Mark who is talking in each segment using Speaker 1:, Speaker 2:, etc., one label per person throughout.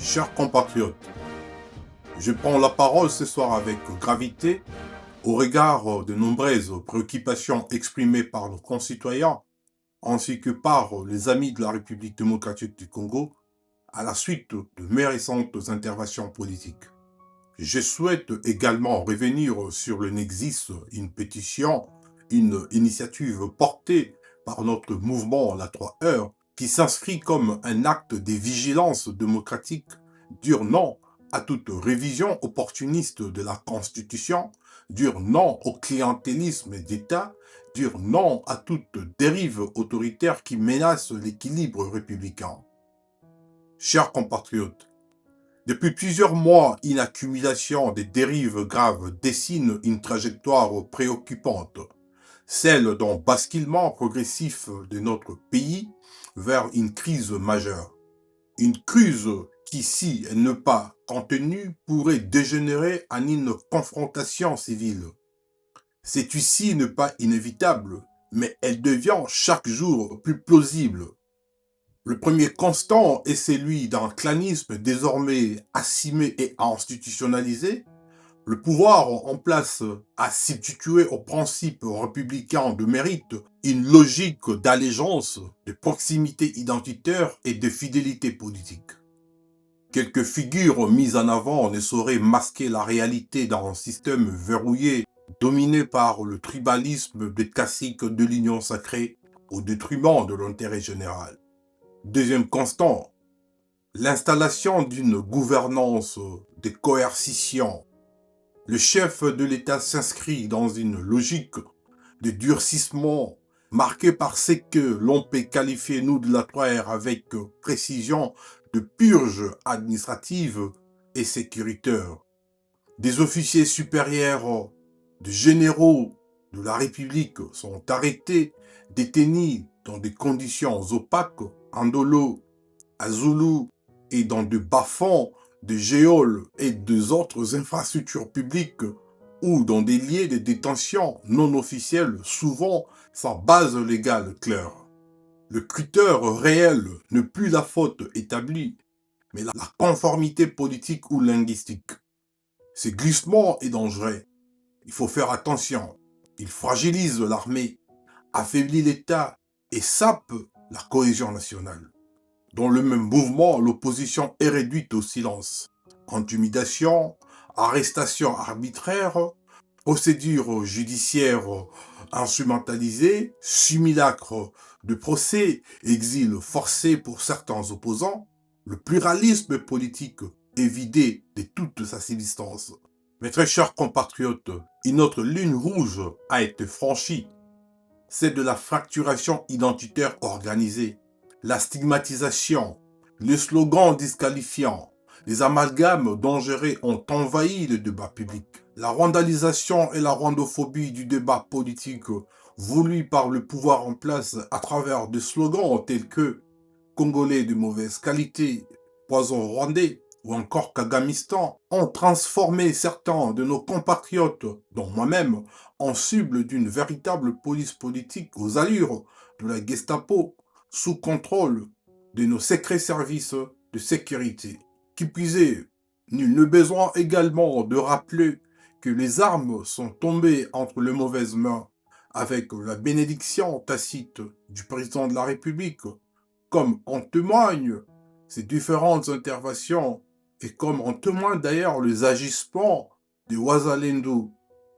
Speaker 1: Chers compatriotes, je prends la parole ce soir avec gravité au regard de nombreuses préoccupations exprimées par nos concitoyens ainsi que par les amis de la République démocratique du Congo à la suite de mes récentes interventions politiques. Je souhaite également revenir sur le Nexis, une pétition, une initiative portée par notre mouvement La 3 heures, qui s'inscrit comme un acte de vigilance démocratique, dire non à toute révision opportuniste de la Constitution, dire non au clientélisme d'État, dire non à toute dérive autoritaire qui menace l'équilibre républicain. Chers compatriotes, depuis plusieurs mois, une accumulation de dérives graves dessine une trajectoire préoccupante, celle d'un basculement progressif de notre pays vers une crise majeure. Une crise qui, si elle n'est pas contenue, pourrait dégénérer en une confrontation civile. Cette-ci n'est pas inévitable, mais elle devient chaque jour plus plausible. Le premier constant est celui d'un clanisme désormais assimé et institutionnalisé. Le pouvoir en place a substitué au principe républicain de mérite une logique d'allégeance, de proximité identitaire et de fidélité politique. Quelques figures mises en avant ne sauraient masquer la réalité d'un système verrouillé, dominé par le tribalisme des classiques de l'union sacrée au détriment de l'intérêt général. Deuxième constant, l'installation d'une gouvernance de coercition. Le chef de l'État s'inscrit dans une logique de durcissement marquée par ce que l'on peut qualifier, nous de la 3R, avec précision, de purge administrative et sécuritaire. Des officiers supérieurs, de généraux de la République sont arrêtés, détenus dans des conditions opaques, Andolo, à Zulu et dans de bas-fonds de géoles et d'autres infrastructures publiques ou dans des lieux de détention non officiels, souvent sans base légale claire. Le critère réel n'est plus la faute établie, mais la conformité politique ou linguistique. Ce glissement est dangereux. Il faut faire attention. Il fragilise l'armée, affaiblit l'État et sape la cohésion nationale. Dans le même mouvement, l'opposition est réduite au silence. Intimidation, arrestation arbitraire, procédures judiciaires instrumentalisées, simulacres de procès, exil forcé pour certains opposants, le pluralisme politique est vidé de toute sa substance. Mes très chers compatriotes, une autre ligne rouge a été franchie, c'est de la fracturation identitaire organisée, la stigmatisation, les slogans disqualifiants, les amalgames dangereux ont envahi le débat public. La rwandalisation et la rwandophobie du débat politique voulu par le pouvoir en place à travers des slogans tels que Congolais de mauvaise qualité, poison rwandais ou encore Kagamistan ont transformé certains de nos compatriotes, dont moi-même, en cible d'une véritable police politique aux allures de la Gestapo, sous contrôle de nos secrets services de sécurité. Qui plus est, nul ne besoin également de rappeler que les armes sont tombées entre les mauvaises mains avec la bénédiction tacite du président de la République, comme en témoignent ces différentes interventions et comme en témoignent d'ailleurs les agissements de Ouazalendo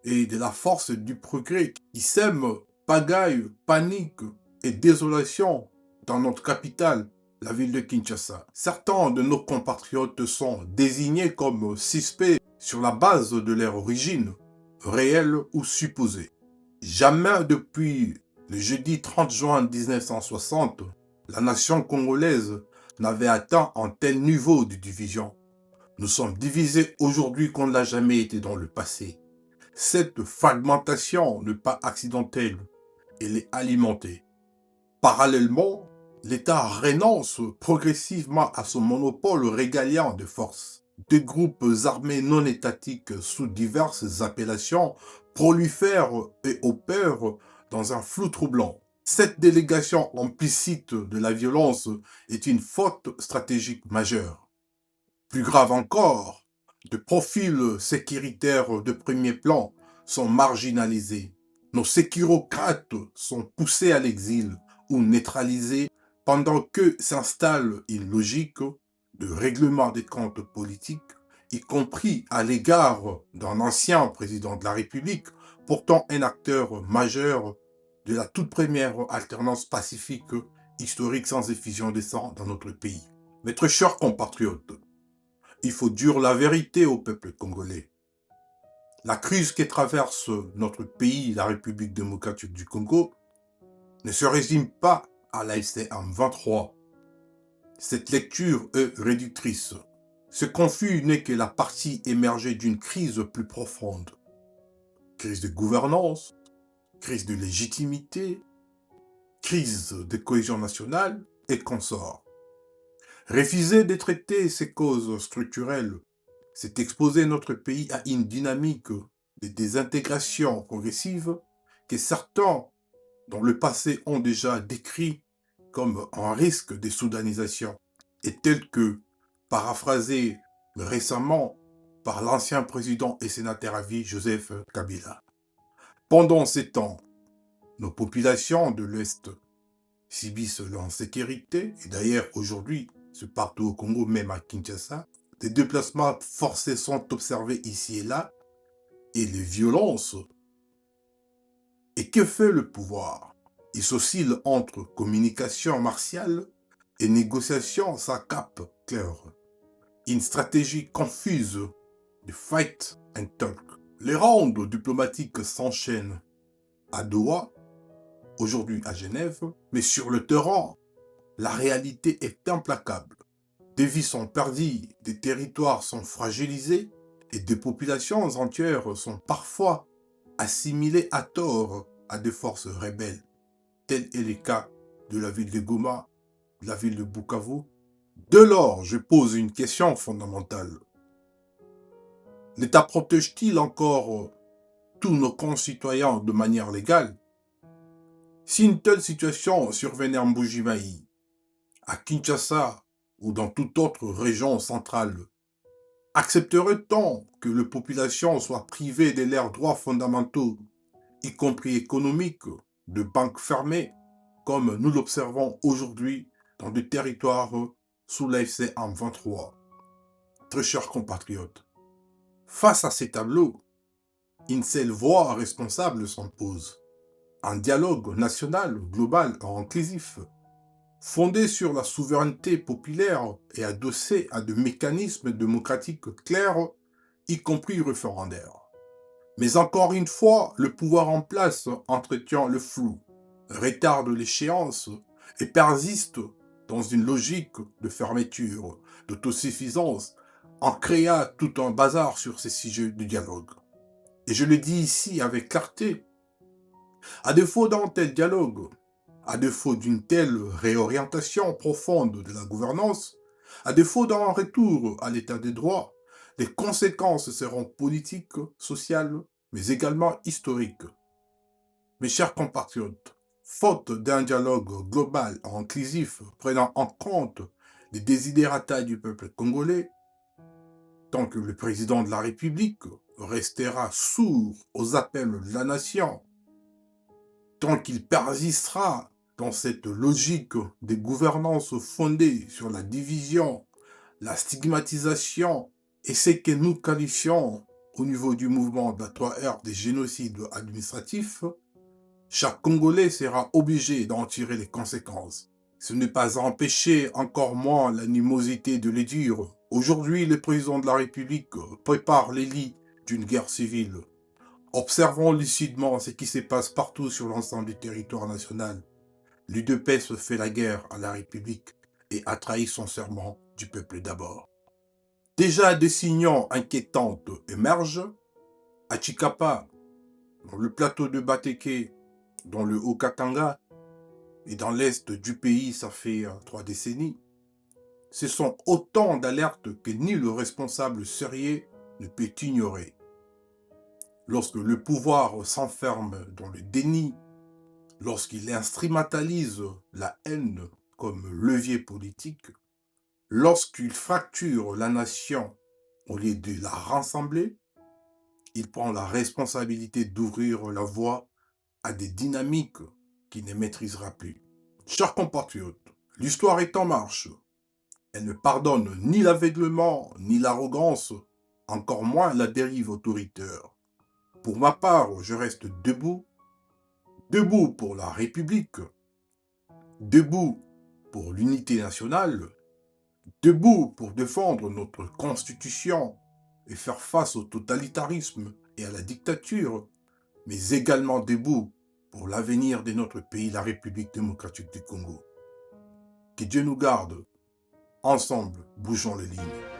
Speaker 1: et de la force du progrès qui sèment pagaille, panique et désolation dans notre capitale, la ville de Kinshasa. Certains de nos compatriotes sont désignés comme suspects sur la base de leur origine, réelle ou supposée. Jamais depuis le jeudi 30 juin 1960, la nation congolaise n'avait atteint un tel niveau de division. Nous sommes divisés aujourd'hui qu'on ne l'a jamais été dans le passé. Cette fragmentation n'est pas accidentelle, elle est alimentée. Parallèlement, l'État renonce progressivement à son monopole régalien de force. Des groupes armés non étatiques sous diverses appellations prolifèrent et opèrent dans un flou troublant. Cette délégation implicite de la violence est une faute stratégique majeure. Plus grave encore, de profils sécuritaires de premier plan sont marginalisés. Nos sécurocrates sont poussés à l'exil ou neutralisés pendant que s'installe une logique de règlement des comptes politiques, y compris à l'égard d'un ancien président de la République, pourtant un acteur majeur de la toute première alternance pacifique historique sans effusion de sang dans notre pays. Mes très chers compatriotes, il faut dire la vérité au peuple congolais. La crise que traverse notre pays, la République démocratique du Congo, ne se résume pas à l'AFC M23. Cette lecture est réductrice. Ce conflit n'est que la partie émergée d'une crise plus profonde. Crise de gouvernance, crise de légitimité, crise de cohésion nationale et consorts. Refuser de traiter ces causes structurelles, c'est exposer notre pays à une dynamique de désintégration progressive que certains, dans le passé, ont déjà décrit comme un risque de soudanisation, et tel que paraphrasé récemment par l'ancien président et sénateur à vie Joseph Kabila. Pendant ces temps, nos populations de l'Est subissent l'insécurité, et d'ailleurs aujourd'hui, c'est partout au Congo, même à Kinshasa, des déplacements forcés sont observés ici et là, et les violences. Et que fait le pouvoir? Il s'oscille entre communication martiale et négociation sans cap clair. Une stratégie confuse de fight and talk. Les rondes diplomatiques s'enchaînent à Doha, aujourd'hui à Genève, mais sur le terrain, la réalité est implacable. Des vies sont perdues, des territoires sont fragilisés et des populations entières sont parfois assimilées à tort à des forces rebelles. Tel est le cas de la ville de Goma, de la ville de Bukavu. Dès lors, je pose une question fondamentale. L'État protège-t-il encore tous nos concitoyens de manière légale? Si une telle situation survenait en Mbuji-Mayi, à Kinshasa ou dans toute autre région centrale, accepterait-on que les populations soient privées de leurs droits fondamentaux, y compris économiques, de banques fermées, comme nous l'observons aujourd'hui dans des territoires sous l'AFC M23? Très chers compatriotes, face à ces tableaux, une seule voie responsable s'impose. Un dialogue national, global et inclusif, fondé sur la souveraineté populaire et adossé à des mécanismes démocratiques clairs, y compris référendaires. Mais encore une fois, le pouvoir en place entretient le flou, retarde l'échéance et persiste dans une logique de fermeture, d'autosuffisance, en créant tout un bazar sur ces sujets de dialogue. Et je le dis ici avec clarté, à défaut d'un tel dialogue, à défaut d'une telle réorientation profonde de la gouvernance, à défaut d'un retour à l'état des droits, les conséquences seront politiques, sociales, mais également historiques. Mes chers compatriotes, faute d'un dialogue global et inclusif prenant en compte les desiderata du peuple congolais, tant que le président de la République restera sourd aux appels de la nation, tant qu'il persistera dans cette logique de gouvernance fondée sur la division, la stigmatisation et ce que nous qualifions au niveau du mouvement de la 3R des génocides administratifs, chaque Congolais sera obligé d'en tirer les conséquences. Ce n'est pas empêcher encore moins l'animosité de les dire. Aujourd'hui, le président de la République prépare les lits d'une guerre civile. Observons lucidement ce qui se passe partout sur l'ensemble du territoire national. L'UDPS fait la guerre à la République et a trahi son serment du peuple d'abord. Déjà des signaux inquiétants émergent. À Chikapa, dans le plateau de Bateke, dans le Haut-Katanga et dans l'est du pays, ça fait 3 décennies. Ce sont autant d'alertes que ni le responsable sérieux ne peut ignorer. Lorsque le pouvoir s'enferme dans le déni, lorsqu'il instrumentalise la haine comme levier politique, Lorsqu'il fracture la nation au lieu de la rassembler, il prend la responsabilité d'ouvrir la voie à des dynamiques qu'il ne maîtrisera plus. Chers compatriotes, l'histoire est en marche. Elle ne pardonne ni l'aveuglement, ni l'arrogance, encore moins la dérive autoritaire. Pour ma part, je reste debout, debout pour la République, debout pour l'unité nationale, debout pour défendre notre Constitution et faire face au totalitarisme et à la dictature, mais également debout pour l'avenir de notre pays, la République démocratique du Congo. Que Dieu nous garde. Ensemble, bougeons les lignes.